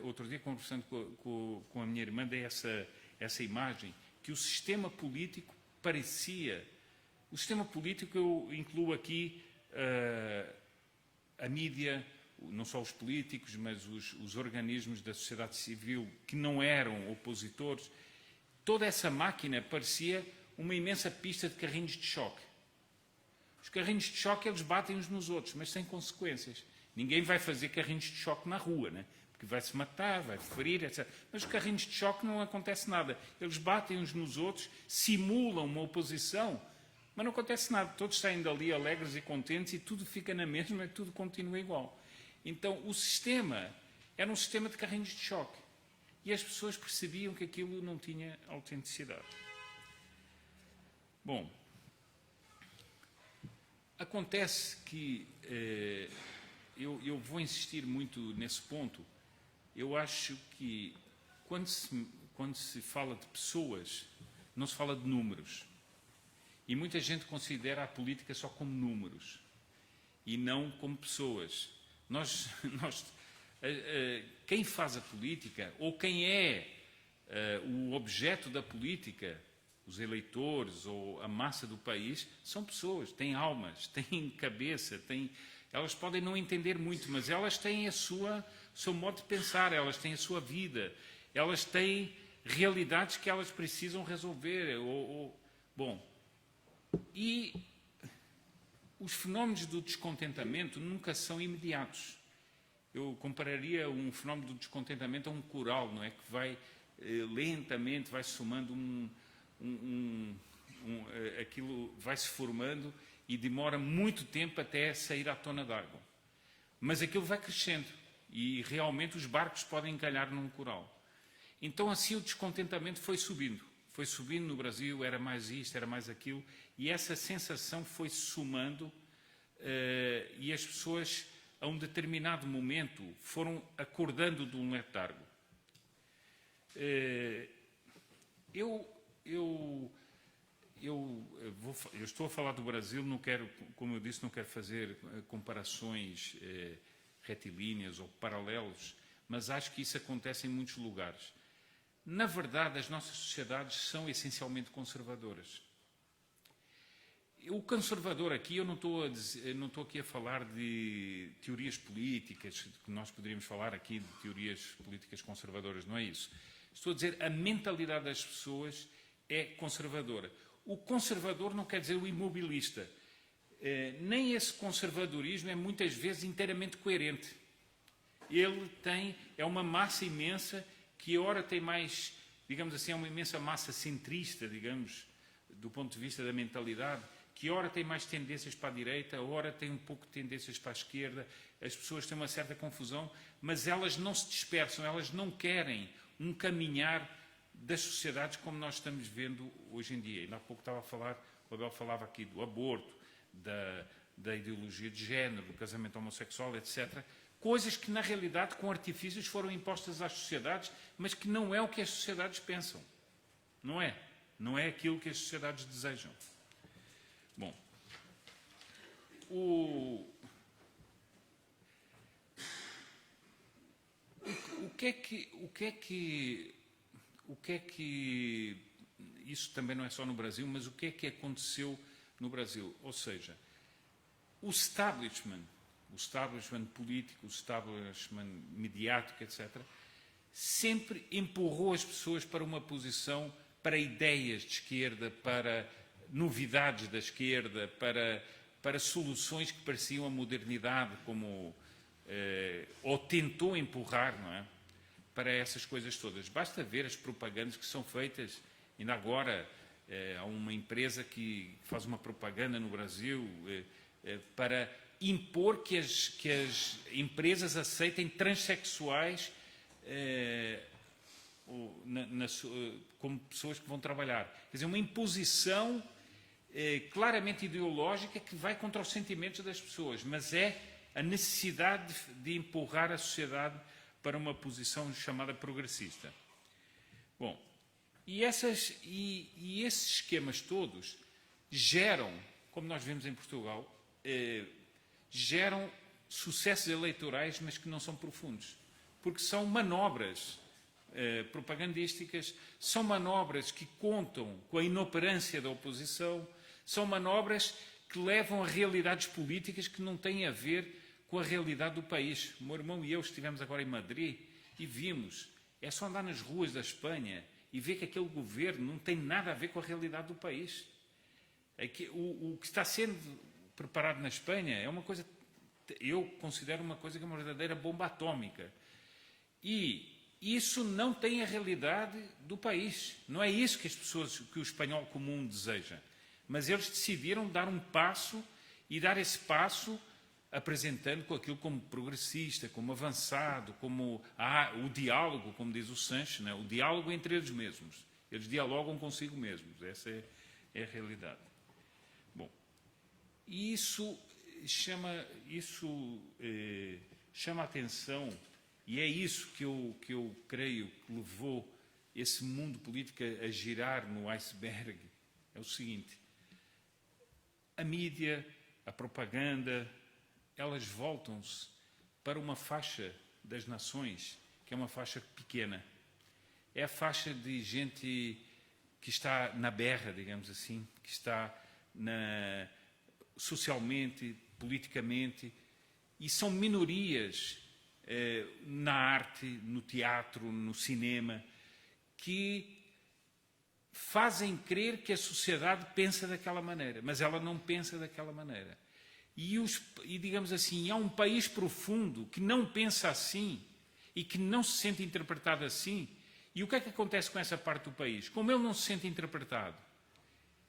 Outro dia, conversando com a minha irmã, dei essa imagem, que o sistema político parecia... O sistema político, eu incluo aqui a mídia, não só os políticos, mas os organismos da sociedade civil que não eram opositores. Toda essa máquina parecia uma imensa pista de carrinhos de choque. Os carrinhos de choque, eles batem uns nos outros, mas sem consequências. Ninguém vai fazer carrinhos de choque na rua, né? Porque vai se matar, vai ferir, etc. Mas os carrinhos de choque não acontece nada. Eles batem uns nos outros, simulam uma oposição, mas não acontece nada. Todos saem dali alegres e contentes e tudo fica na mesma e tudo continua igual. Então, o sistema era um sistema de carrinhos de choque. E as pessoas percebiam que aquilo não tinha autenticidade. Bom, acontece que eu vou insistir muito nesse ponto. Eu acho que quando se fala de pessoas, não se fala de números. E muita gente considera a política só como números e não como pessoas. Quem faz a política, ou quem é o objeto da política, os eleitores ou a massa do país, são pessoas, têm almas, têm cabeça, elas podem não entender muito, mas elas têm o seu modo de pensar, elas têm a sua vida, elas têm realidades que elas precisam resolver. Bom, e os fenómenos do descontentamento nunca são imediatos. Eu compararia um fenómeno do descontentamento a um coral, não é? Que vai lentamente, vai somando aquilo vai se formando e demora muito tempo até sair à tona d'água. Mas aquilo vai crescendo e realmente os barcos podem encalhar num coral. Então assim o descontentamento foi subindo no Brasil, era mais isto, era mais aquilo, e essa sensação foi somando e as pessoas a um determinado momento foram acordando de um letargo. Eu estou a falar do Brasil, não quero, como eu disse, não quero fazer comparações retilíneas ou paralelos, mas acho que isso acontece em muitos lugares. Na verdade, as nossas sociedades são essencialmente conservadoras. O conservador aqui, eu não estou aqui a falar de teorias políticas, que nós poderíamos falar aqui de teorias políticas conservadoras, não é isso. Estou a dizer, a mentalidade das pessoas é conservadora. O conservador não quer dizer o imobilista. Nem esse conservadorismo é muitas vezes inteiramente coerente. É uma massa imensa que ora tem mais, digamos assim, é uma imensa massa centrista, digamos, do ponto de vista da mentalidade, que ora tem mais tendências para a direita, ora tem um pouco de tendências para a esquerda. As pessoas têm uma certa confusão, mas elas não se dispersam, elas não querem um caminhar das sociedades como nós estamos vendo hoje em dia. Ainda há pouco o Abel falava aqui do aborto, da ideologia de género, do casamento homossexual, etc. Coisas que, na realidade, com artifícios foram impostas às sociedades, mas que não é o que as sociedades pensam. Não é. Não é aquilo que as sociedades desejam. Bom, o que é que isso também não é só no Brasil, mas o que é que aconteceu no Brasil? Ou seja, o establishment político, o establishment mediático, etc., sempre empurrou as pessoas para uma posição, para ideias de esquerda, para novidades da esquerda, para soluções que pareciam a modernidade, ou tentou empurrar, não é? Para essas coisas todas. Basta ver as propagandas que são feitas. Ainda agora há uma empresa que faz uma propaganda no Brasil para impor que as empresas aceitem transexuais como pessoas que vão trabalhar. Quer dizer, uma imposição claramente ideológica que vai contra os sentimentos das pessoas, mas é a necessidade de empurrar a sociedade para uma posição chamada progressista. Bom, e esses esquemas todos geram, como nós vemos em Portugal, geram sucessos eleitorais, mas que não são profundos, porque são manobras propagandísticas, são manobras que contam com a inoperância da oposição, são manobras que levam a realidades políticas que não têm a ver com a realidade do país. O meu irmão e eu estivemos agora em Madrid e vimos, é só andar nas ruas da Espanha e ver que aquele governo não tem nada a ver com a realidade do país. O que está sendo preparado na Espanha é uma coisa eu considero uma coisa que é uma verdadeira bomba atômica. E isso não tem a realidade do país. Não é isso que as pessoas, que o espanhol comum deseja. Mas eles decidiram dar um passo e dar esse passo apresentando com aquilo como progressista, como avançado, como o diálogo, como diz o Sanches, né? O diálogo entre eles mesmos. Eles dialogam consigo mesmos. Essa é a realidade. Bom, e isso chama a atenção, e é isso que eu creio que levou esse mundo político a girar no iceberg. É o seguinte: a mídia, a propaganda, elas voltam-se para uma faixa das nações, que é uma faixa pequena. É a faixa de gente que está na berra, digamos assim, que está socialmente, politicamente, e são minorias na arte, no teatro, no cinema, que fazem crer que a sociedade pensa daquela maneira, mas ela não pensa daquela maneira. E digamos assim, há um país profundo que não pensa assim e que não se sente interpretado assim. E o que é que acontece com essa parte do país? Como ele não se sente interpretado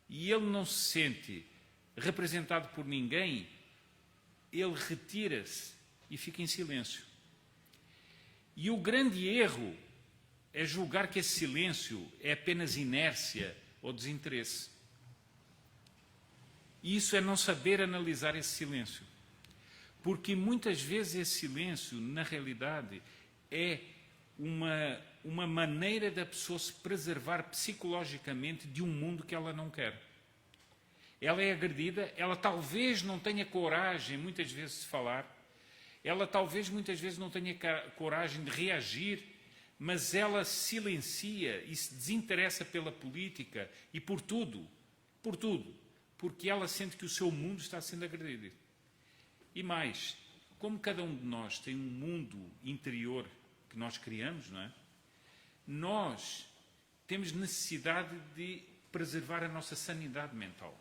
e ele não se sente representado por ninguém, ele retira-se e fica em silêncio. E o grande erro é julgar que esse silêncio é apenas inércia ou desinteresse. E isso é não saber analisar esse silêncio. Porque muitas vezes esse silêncio, na realidade, é uma maneira da pessoa se preservar psicologicamente de um mundo que ela não quer. Ela é agredida, ela talvez não tenha coragem, muitas vezes, de falar, ela talvez, muitas vezes, não tenha coragem de reagir, mas ela silencia e se desinteressa pela política e por tudo, porque ela sente que o seu mundo está sendo agredido. E mais, como cada um de nós tem um mundo interior que nós criamos, não é? Nós temos necessidade de preservar a nossa sanidade mental,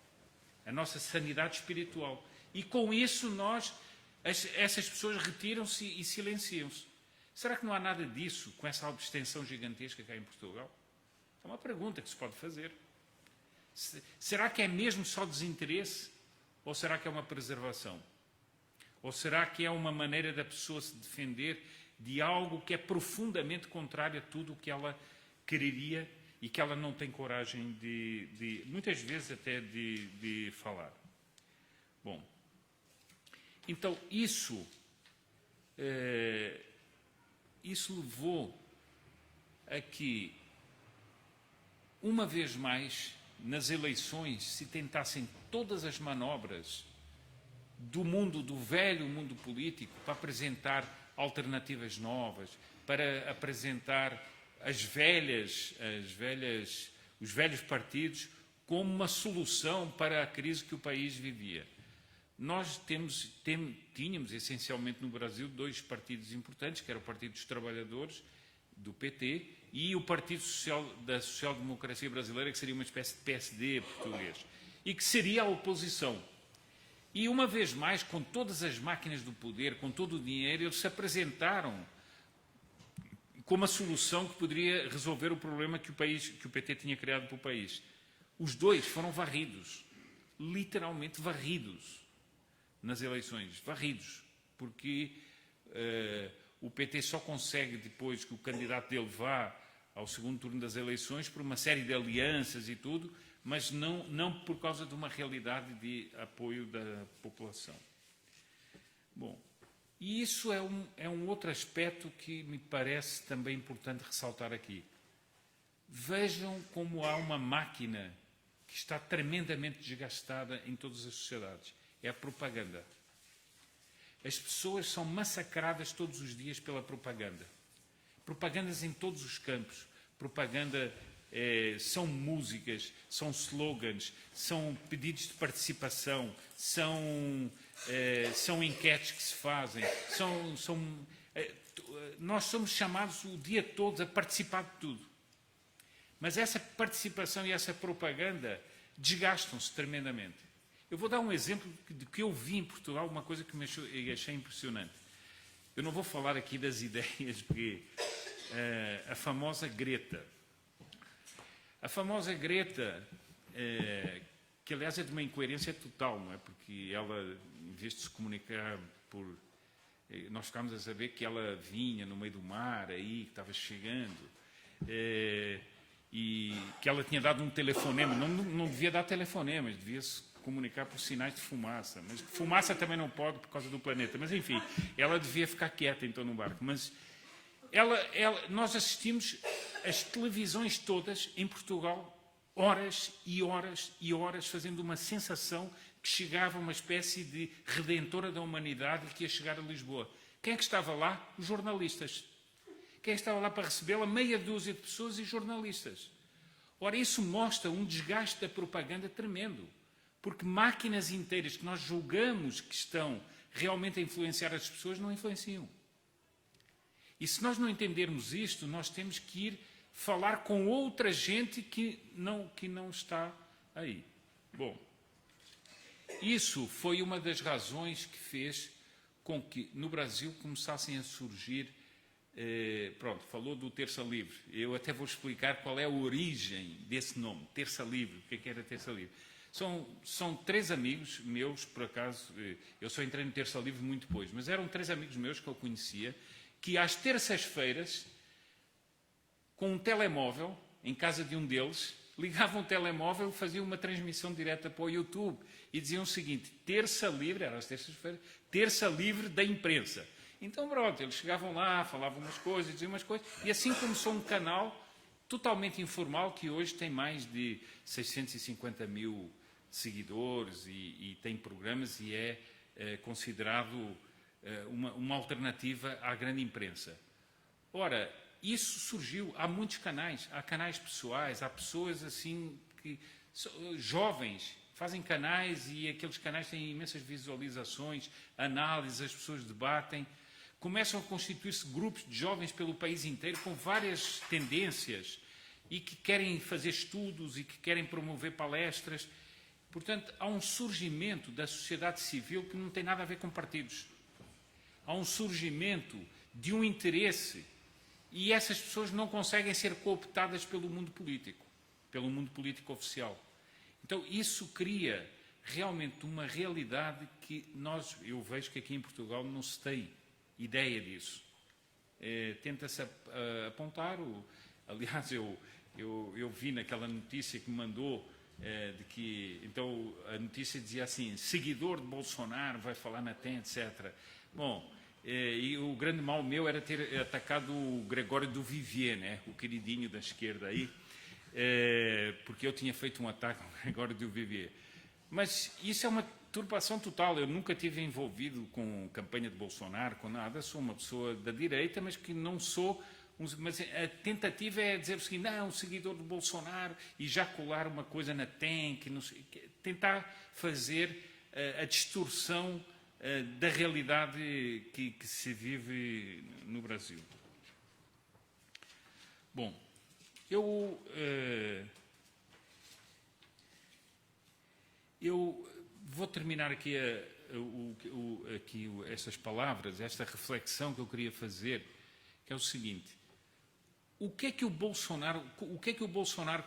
a nossa sanidade espiritual. E com isso essas pessoas retiram-se e silenciam-se. Será que não há nada disso com essa abstenção gigantesca cá em Portugal? É uma pergunta que se pode fazer. Será que é mesmo só desinteresse? Ou será que é uma preservação? Ou será que é uma maneira da pessoa se defender de algo que é profundamente contrário a tudo o que ela quereria e que ela não tem coragem muitas vezes até de falar? Bom, então isso levou a que, uma vez mais, nas eleições se tentassem todas as manobras do velho mundo político para apresentar alternativas novas, para apresentar os velhos partidos como uma solução para a crise que o país vivia. Nós tínhamos, essencialmente no Brasil, dois partidos importantes, que era o Partido dos Trabalhadores, do PT, e o Partido da Social Democracia Brasileira, que seria uma espécie de PSD português, e que seria a oposição. E, uma vez mais, com todas as máquinas do poder, com todo o dinheiro, eles se apresentaram como a solução que poderia resolver o problema que o PT tinha criado para o país. Os dois foram varridos, literalmente varridos, nas eleições, varridos, porque o PT só consegue, depois que o candidato dele vá ao segundo turno das eleições, por uma série de alianças e tudo, mas não por causa de uma realidade de apoio da população. Bom, e isso é um outro aspecto que me parece também importante ressaltar aqui. Vejam como há uma máquina que está tremendamente desgastada em todas as sociedades. É a propaganda. As pessoas são massacradas todos os dias pela propaganda. Propagandas em todos os campos. Propaganda são músicas, são slogans, são pedidos de participação, são enquetes que se fazem. Nós somos chamados o dia todo a participar de tudo. Mas essa participação e essa propaganda desgastam-se tremendamente. Eu vou dar um exemplo de que eu vi em Portugal, uma coisa que eu achei impressionante. Eu não vou falar aqui das ideias, porque a famosa Greta. A famosa Greta, que aliás é de uma incoerência total, não é? Porque ela, em vez de se comunicar por... Nós ficámos a saber que ela vinha no meio do mar, aí, que estava chegando, e que ela tinha dado um telefonema. Não devia dar telefonemas, devia-se comunicar por sinais de fumaça. Mas fumaça também não pode por causa do planeta. Mas, enfim, ela devia ficar quieta, então, no barco. Mas nós assistimos as televisões todas em Portugal, horas e horas e horas, fazendo uma sensação que chegava uma espécie de redentora da humanidade que ia chegar a Lisboa. Quem é que estava lá? Os jornalistas. Quem é que estava lá para recebê-la? Meia dúzia de pessoas e jornalistas. Ora, isso mostra um desgaste da propaganda tremendo. Porque máquinas inteiras que nós julgamos que estão realmente a influenciar as pessoas não influenciam. E se nós não entendermos isto, nós temos que ir falar com outra gente que não está aí. Bom, isso foi uma das razões que fez com que no Brasil começassem a surgir... pronto, falou do Terça Livre. Eu até vou explicar qual é a origem desse nome, Terça Livre. O que era Terça Livre? São 3 amigos meus, por acaso, eu só entrei no Terça Livre muito depois, mas eram 3 amigos meus que eu conhecia, que às terças-feiras, com um telemóvel, em casa de um deles, ligavam o telemóvel, faziam uma transmissão direta para o YouTube e diziam o seguinte: Terça Livre, era às terças-feiras, Terça Livre da imprensa. Então, pronto, eles chegavam lá, falavam umas coisas, diziam umas coisas, e assim começou um canal totalmente informal que hoje tem mais de 650 mil seguidores e tem programas e é considerado uma alternativa à grande imprensa. Ora, isso surgiu, há muitos canais, há canais pessoais, há pessoas assim, jovens, fazem canais e aqueles canais têm imensas visualizações, análises, as pessoas debatem, começam a constituir-se grupos de jovens pelo país inteiro com várias tendências e que querem fazer estudos e que querem promover palestras. Portanto, há um surgimento da sociedade civil que não tem nada a ver com partidos. Há um surgimento de um interesse e essas pessoas não conseguem ser cooptadas pelo mundo político oficial. Então, isso cria realmente uma realidade que eu vejo que aqui em Portugal não se tem ideia disso. Tenta-se apontar, aliás, eu vi naquela notícia que me mandou, de que, então, a notícia dizia assim: seguidor de Bolsonaro vai falar na TEM, etc. Bom, e o grande mal meu era ter atacado o Gregório do Vivier, né, o queridinho da esquerda aí, porque eu tinha feito um ataque ao Gregório do Vivier. Mas isso é uma turbação total. Eu nunca tive envolvido com campanha de Bolsonaro, com nada. Sou uma pessoa da direita, mas que não sou... Mas a tentativa é dizer o seguinte: não, um seguidor do Bolsonaro, e já colar uma coisa na TEM, tentar fazer a distorção da realidade que se vive no Brasil. Bom, eu vou terminar aqui, essas palavras, esta reflexão que eu queria fazer, que é o seguinte: o que é que o Bolsonaro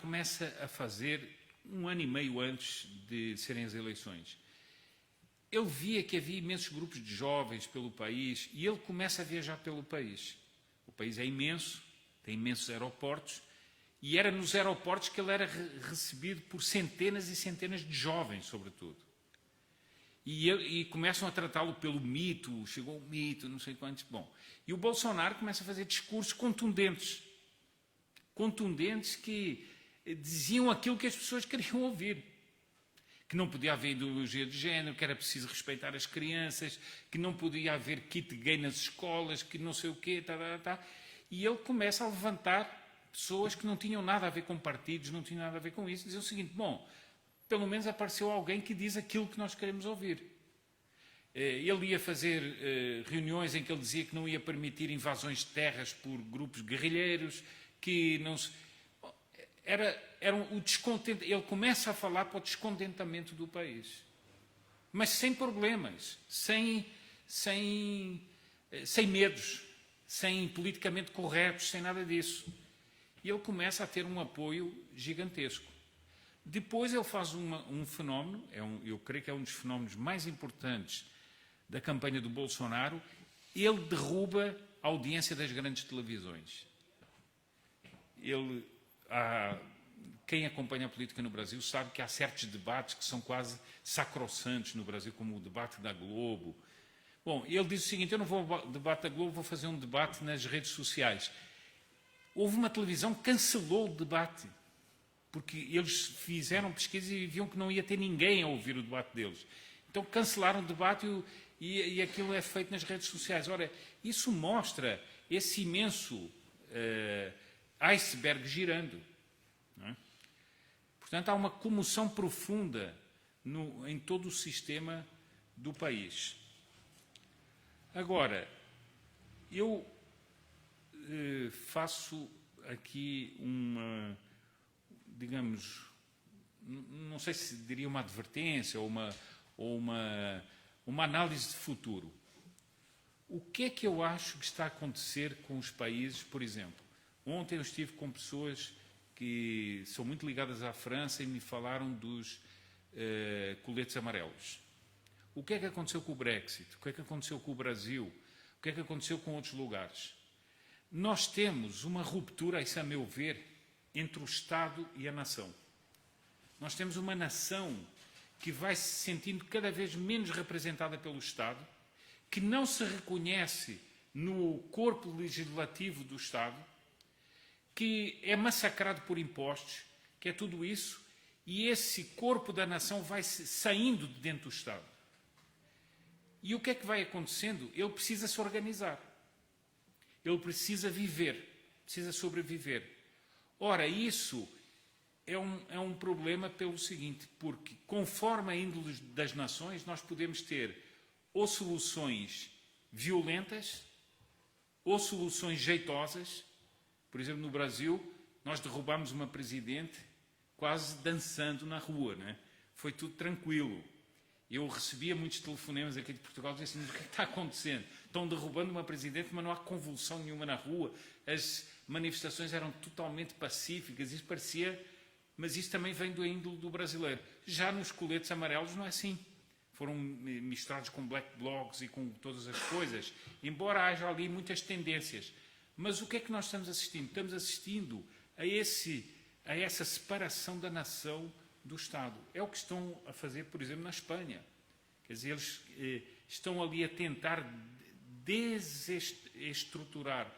começa a fazer 1 ano e meio antes de serem as eleições? Ele via que havia imensos grupos de jovens pelo país e ele começa a viajar pelo país. O país é imenso, tem imensos aeroportos, e era nos aeroportos que ele era recebido por centenas e centenas de jovens, sobretudo. E começam a tratá-lo pelo mito, chegou o mito, não sei quantos. Bom, e o Bolsonaro começa a fazer discursos contundentes que diziam aquilo que as pessoas queriam ouvir. Que não podia haver ideologia de género, que era preciso respeitar as crianças, que não podia haver kit gay nas escolas, que não sei o quê, E ele começa a levantar pessoas que não tinham nada a ver com partidos, não tinham nada a ver com isso, e dizer o seguinte: bom, pelo menos apareceu alguém que diz aquilo que nós queremos ouvir. Ele ia fazer reuniões em que ele dizia que não ia permitir invasões de terras por grupos guerrilheiros, que não se... Era o descontento. Ele começa a falar para o descontentamento do país. mas sem problemas, sem medos, sem politicamente corretos, sem nada disso. E ele começa a ter um apoio gigantesco. Depois ele faz um fenómeno, eu creio que é um dos fenómenos mais importantes da campanha do Bolsonaro, ele derruba a audiência das grandes televisões. Quem acompanha a política no Brasil sabe que há certos debates que são quase sacrossantos no Brasil, como o debate da Globo. Bom, ele diz o seguinte: eu não vou ao debate da Globo, vou fazer um debate nas redes sociais. Houve uma televisão que cancelou o debate, porque eles fizeram pesquisa e viam que não ia ter ninguém a ouvir o debate deles. Então cancelaram o debate e aquilo é feito nas redes sociais. Ora, isso mostra esse imenso iceberg girando. Não é? Portanto, há uma comoção profunda em todo o sistema do país. Agora, eu faço aqui digamos, não sei se diria uma advertência ou uma análise de futuro. O que é que eu acho que está a acontecer com os países, por exemplo? Ontem eu estive com pessoas que são muito ligadas à França e me falaram dos coletes amarelos. O que é que aconteceu com o Brexit? O que é que aconteceu com o Brasil? O que é que aconteceu com outros lugares? Nós temos uma ruptura, isso a meu ver, entre o Estado e a nação. Nós temos uma nação que vai se sentindo cada vez menos representada pelo Estado, que não se reconhece no corpo legislativo do Estado, que é massacrado por impostos, que é tudo isso, e esse corpo da nação vai saindo de dentro do Estado. E o que é que vai acontecendo? Ele precisa se organizar. Ele precisa viver, precisa sobreviver. Ora, isso é um problema pelo seguinte, porque conforme a índole das nações, nós podemos ter ou soluções violentas, ou soluções jeitosas. Por exemplo, no Brasil, nós derrubámos uma presidente quase dançando na rua, não é? Foi tudo tranquilo. Eu recebia muitos telefonemas aqui de Portugal dizendo assim: o que está acontecendo? Estão derrubando uma presidente, mas não há convulsão nenhuma na rua. As manifestações eram totalmente pacíficas. Isso parecia... Mas isso também vem do índole do brasileiro. Já nos coletes amarelos não é assim. Foram misturados com black blocs e com todas as coisas, embora haja ali muitas tendências. Mas o que é que nós estamos assistindo? Estamos assistindo a essa separação da nação do Estado. É o que estão a fazer, por exemplo, na Espanha. Quer dizer, eles estão ali a tentar desestruturar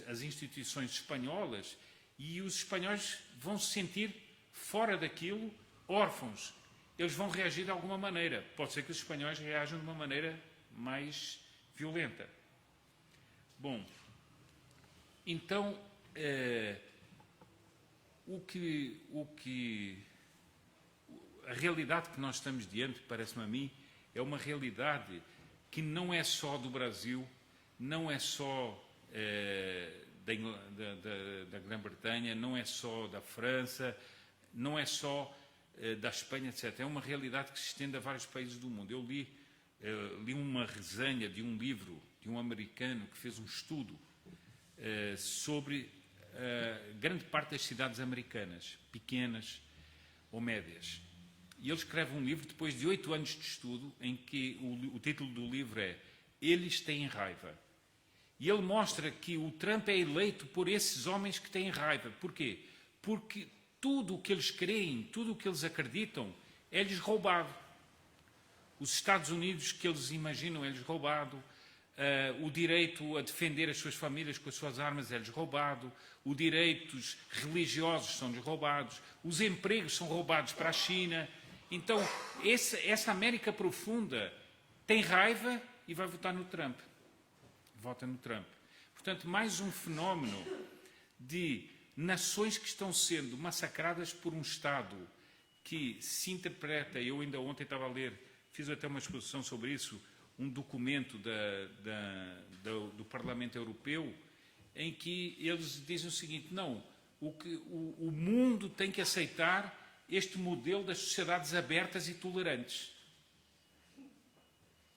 as instituições espanholas, e os espanhóis vão se sentir fora daquilo, órfãos. Eles vão reagir de alguma maneira. Pode ser que os espanhóis reajam de uma maneira mais violenta. Bom, então, a realidade que nós estamos diante, parece-me a mim, é uma realidade que não é só do Brasil, não é só da Grã-Bretanha, não é só da França, não é só da Espanha, etc. É uma realidade que se estende a vários países do mundo. Eu li uma resenha de um livro de um americano que fez um estudo sobre grande parte das cidades americanas, pequenas ou médias. E ele escreve um livro depois de 8 anos de estudo, em que o título do livro é Eles Têm Raiva. E ele mostra que o Trump é eleito por esses homens que têm raiva. Porquê? Porque tudo o que eles creem, tudo o que eles acreditam, é-lhes roubado. Os Estados Unidos que eles imaginam é-lhes roubado. O direito a defender as suas famílias com as suas armas é-lhes roubado. Os direitos religiosos são-lhes roubados. Os empregos são roubados para a China. Então, essa América profunda tem raiva e vai votar no Trump. Vota no Trump. Portanto, mais um fenómeno de nações que estão sendo massacradas por um Estado que se interpreta, eu ainda ontem estava a ler, fiz até uma exposição sobre isso, um documento do Parlamento Europeu, em que eles dizem o seguinte: não, o mundo tem que aceitar este modelo das sociedades abertas e tolerantes.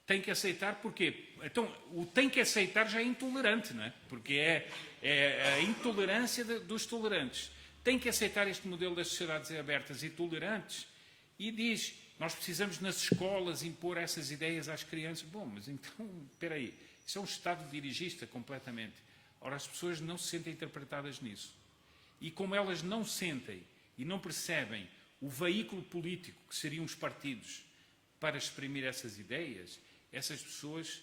Tem que aceitar porquê? Então, o tem que aceitar já é intolerante, não é? Porque é a intolerância dos tolerantes. Tem que aceitar este modelo das sociedades abertas e tolerantes e diz, nós precisamos nas escolas impor essas ideias às crianças. Bom, mas então, espera aí, isso é um Estado dirigista completamente. Ora, as pessoas não se sentem interpretadas nisso. E como elas não sentem e não percebem o veículo político que seriam os partidos para exprimir essas ideias, essas pessoas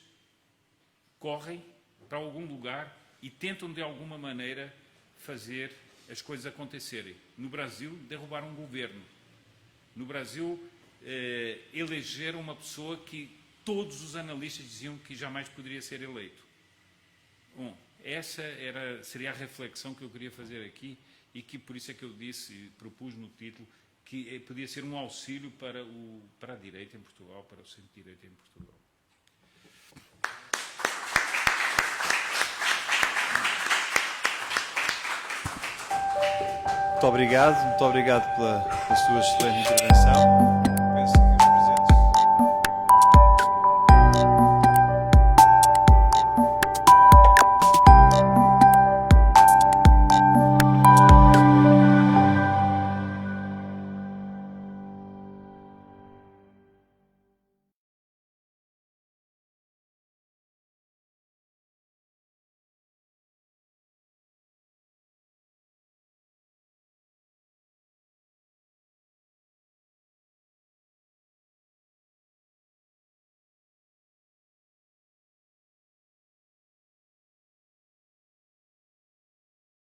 correm para algum lugar e tentam de alguma maneira fazer as coisas acontecerem. No Brasil, derrubaram um governo. No Brasil, elegeram uma pessoa que todos os analistas diziam que jamais poderia ser eleito. Bom, essa seria a reflexão que eu queria fazer aqui e que por isso é que eu propus no título, que podia ser um auxílio para a direita em Portugal, para o centro-direita em Portugal. Muito obrigado pela sua excelente intervenção.